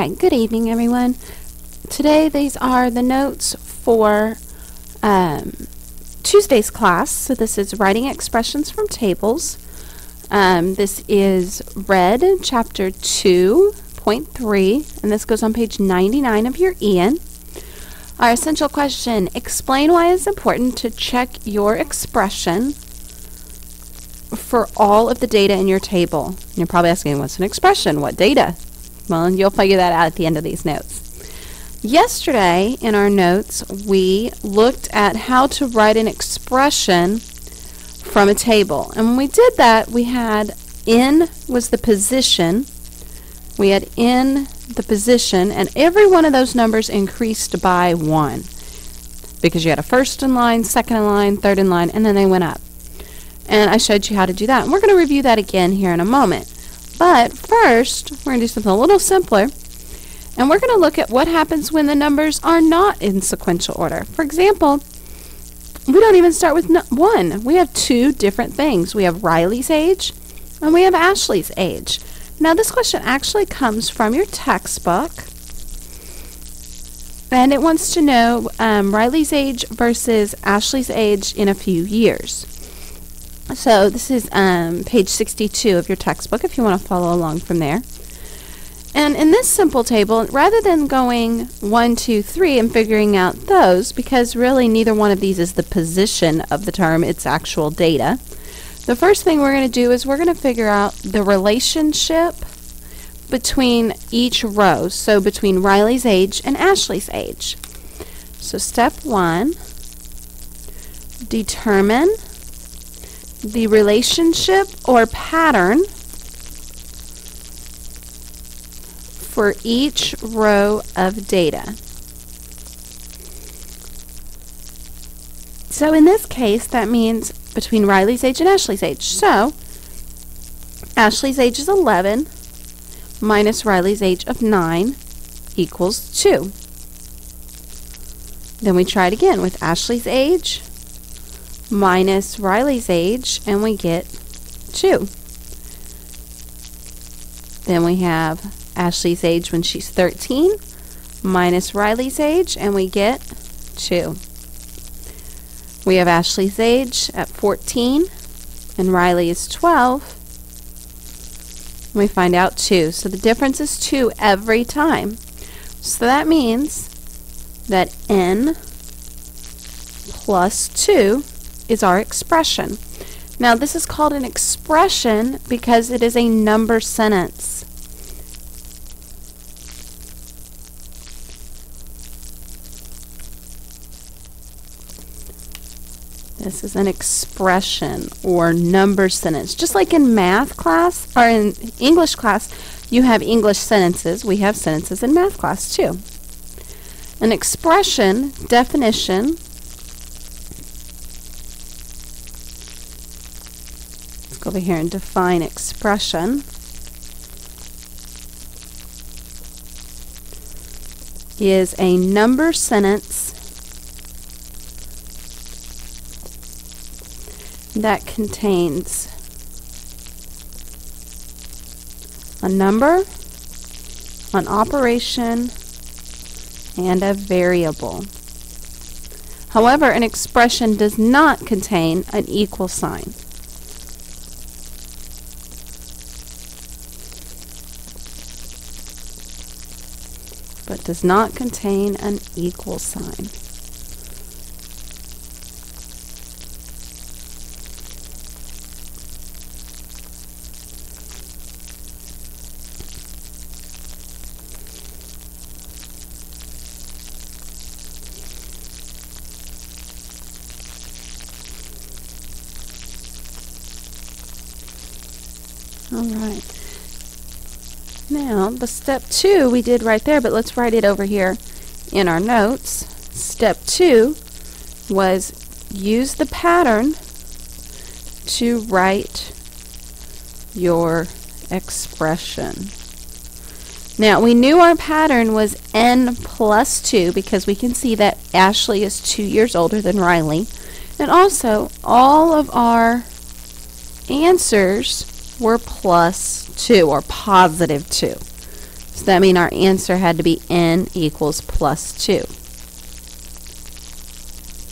Alright, good evening everyone. Today these are the notes for Tuesday's class. So this is writing expressions from tables. This is read chapter 2.3 and this goes on page 99 of your EN. Our essential question, explain why it's important to check your expression for all of the data in your table. You're probably asking, what's an expression? What data? Well, you'll figure that out at the end of these notes. Yesterday, in our notes, we looked at how to write an expression from a table. And when we did that, we had N was the position. We had N the position, and every one of those numbers increased by 1. Because you had a first in line, second in line, third in line, and then they went up. And I showed you how to do that. And we're going to review that again here in a moment. But first, we're going to do something a little simpler. And we're going to look at what happens when the numbers are not in sequential order. For example, we don't even start with 1. We have 2 different things. We have Riley's age and we have Ashley's age. Now this question actually comes from your textbook. And it wants to know Riley's age versus Ashley's age in a few years. So this is page 62 of your textbook if you want to follow along from there. And in this simple table, rather than going 1, 2, 3 and figuring out those, because really neither one of these is the position of the term, it's actual data, the first thing we're going to do is we're going to figure out the relationship between each row, so between Riley's age and Ashley's age. So step 1, determine the relationship or pattern for each row of data. So in this case, that means between Riley's age and Ashley's age. So Ashley's age is 11 minus Riley's age of 9 equals 2. Then we try it again with Ashley's age minus Riley's age, and we get 2. Then we have Ashley's age when she's 13 minus Riley's age, and we get 2. We have Ashley's age at 14 and Riley is 12. And we find out 2. So the difference is 2 every time. So that means that N plus 2 is our expression. Now this is called an expression because it is a number sentence. This is an expression or number sentence. Just like in math class or in English class, you have English sentences. We have sentences in math class too. An expression, definition, let's go over here and define expression, is a number sentence that contains a number, an operation, and a variable. However, an expression does not contain an equal sign. But does not contain an equal sign. Alright, now the step 2 we did right there, but let's write it over here in our notes. Step 2 was use the pattern to write your expression. Now we knew our pattern was N plus 2 because we can see that Ashley is 2 years older than Riley, and also all of our answers were plus 2 or positive 2. So that means our answer had to be n equals plus 2.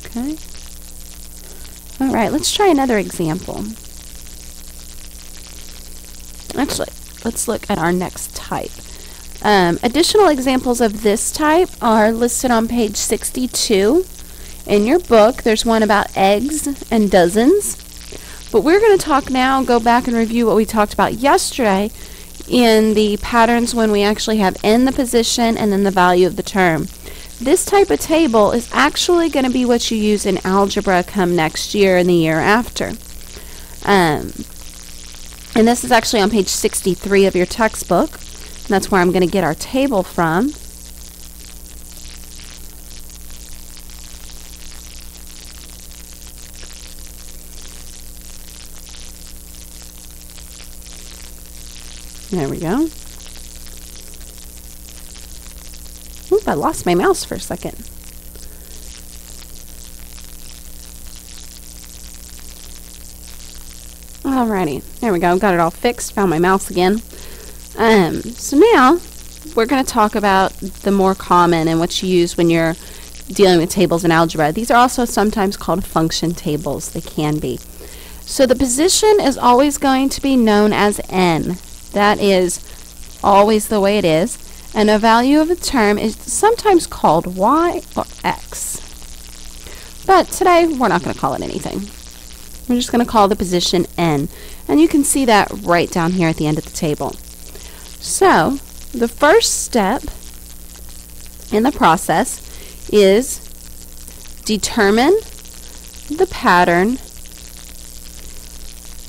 Okay. All right, let's try another example. Actually, let's look at our next type. Additional examples of this type are listed on page 62 in your book. There's one about eggs and dozens. But we're going to talk now, go back and review what we talked about yesterday in the patterns when we actually have n the position and then the value of the term. This type of table is actually going to be what you use in algebra come next year and the year after. And this is actually on page 63 of your textbook. And that's where I'm going to get our table from. There we go. Oop, I lost my mouse for a second. Alrighty, there we go. Got it all fixed. Found my mouse again. So now we're going to talk about the more common and what you use when you're dealing with tables in algebra. These are also sometimes called function tables. They can be. So the position is always going to be known as n. That is always the way it is. And a value of a term is sometimes called y or x. But today we're not going to call it anything. We're just going to call the position n. And you can see that right down here at the end of the table. So the first step in the process is determine the pattern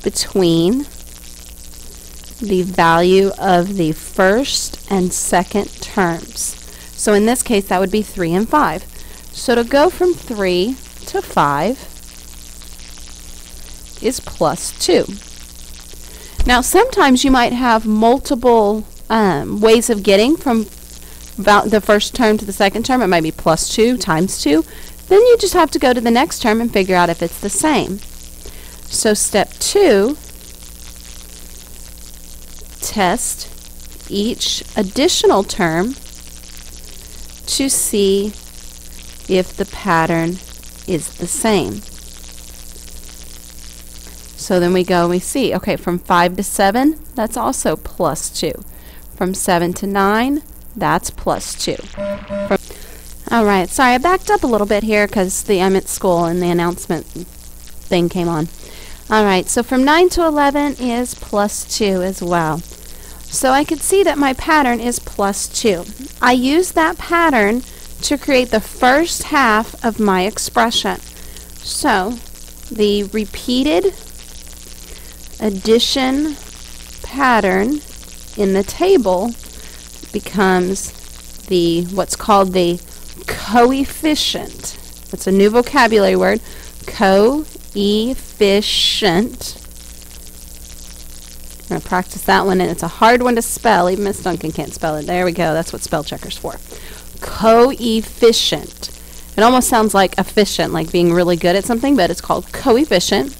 between the value of the first and second terms. So in this case, that would be 3 and 5. So to go from 3 to 5 is plus 2. Now sometimes you might have multiple ways of getting from the first term to the second term. It might be plus 2 times 2. Then you just have to go to the next term and figure out if it's the same. So step 2, test each additional term to see if the pattern is the same. So then we go and we see, okay, from 5 to 7, that's also plus 2. From 7 to 9, that's plus 2. Alright, sorry, I backed up a little bit here because I'm at school and the announcement thing came on. Alright, so from 9 to 11 is plus 2 as well. So I could see that my pattern is plus 2. I use that pattern to create the first half of my expression. So the repeated addition pattern in the table becomes what's called the coefficient. That's a new vocabulary word. Coefficient. I'm going to practice that one, and it's a hard one to spell. Even Miss Duncan can't spell it. There we go. That's what spell checker's for. Coefficient. It almost sounds like efficient, like being really good at something, but it's called coefficient.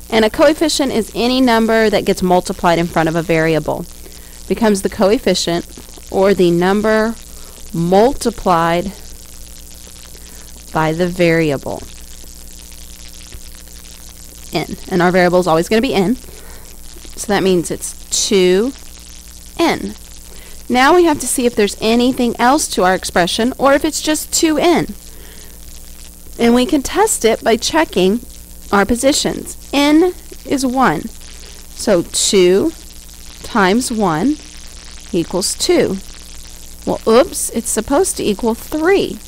And a coefficient is any number that gets multiplied in front of a variable. Becomes the coefficient, or the number multiplied by the variable n. And our variable is always going to be n. So that means it's 2n. Now we have to see if there's anything else to our expression or if it's just 2n. And we can test it by checking our positions. N is 1. So 2 times 1 equals 2. Well, oops, it's supposed to equal 3.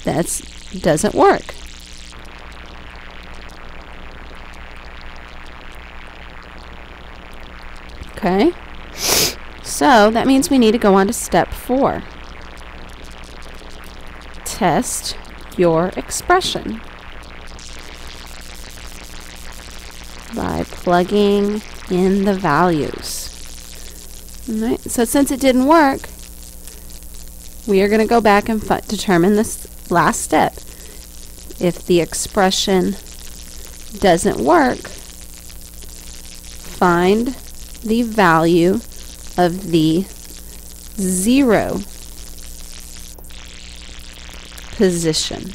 That doesn't work. Okay, so that means we need to go on to step 4. Test your expression by plugging in the values. All right, so since it didn't work, we are going to go back and determine this last step. If the expression doesn't work, find the value of the 0 position.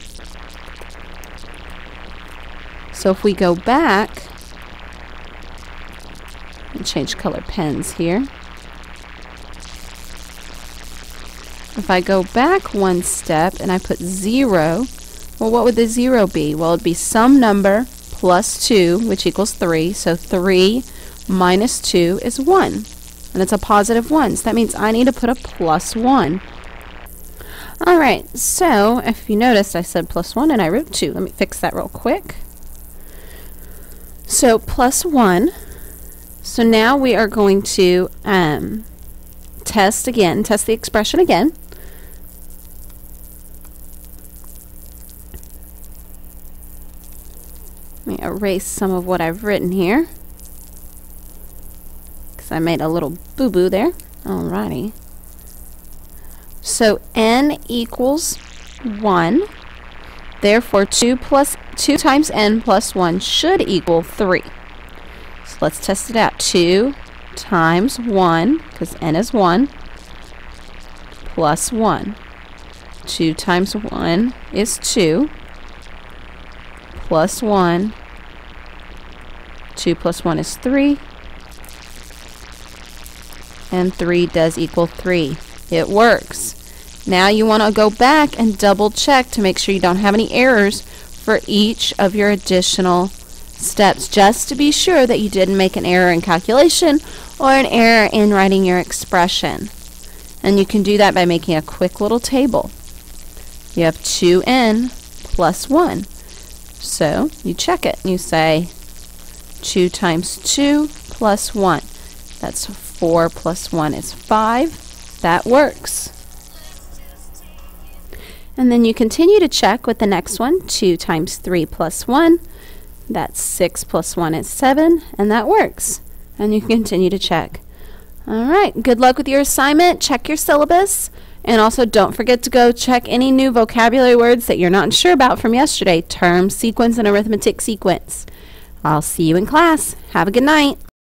So if we go back and change color pens here, if I go back one step and I put 0, well, what would the 0 be? Well, it'd be some number plus 2, which equals 3. So 3 minus 2 is 1. And it's a positive 1. So that means I need to put a plus 1. All right, so if you noticed, I said plus 1 and I wrote 2. Let me fix that real quick. So plus 1. So now we are going to test the expression again. Let me erase some of what I've written here, because I made a little boo-boo there. Alrighty. So n equals 1. Therefore, 2 times n plus 1 should equal 3. So let's test it out. 2 times 1, because n is 1, plus 1. 2 times 1 is 2. Plus 1. 2 plus 1 is 3. And 3 does equal 3. It works. Now you want to go back and double check to make sure you don't have any errors for each of your additional steps, just to be sure that you didn't make an error in calculation or an error in writing your expression. And you can do that by making a quick little table. You have 2n plus 1. So you check it and you say 2 times 2 plus 1. That's 4 plus 1 is 5. That works. And then you continue to check with the next one. 2 times 3 plus 1. That's 6 plus 1 is 7. And that works. And you continue to check. All right. Good luck with your assignment. Check your syllabus. And also don't forget to go check any new vocabulary words that you're not sure about from yesterday. Term sequence and arithmetic sequence. I'll see you in class. Have a good night.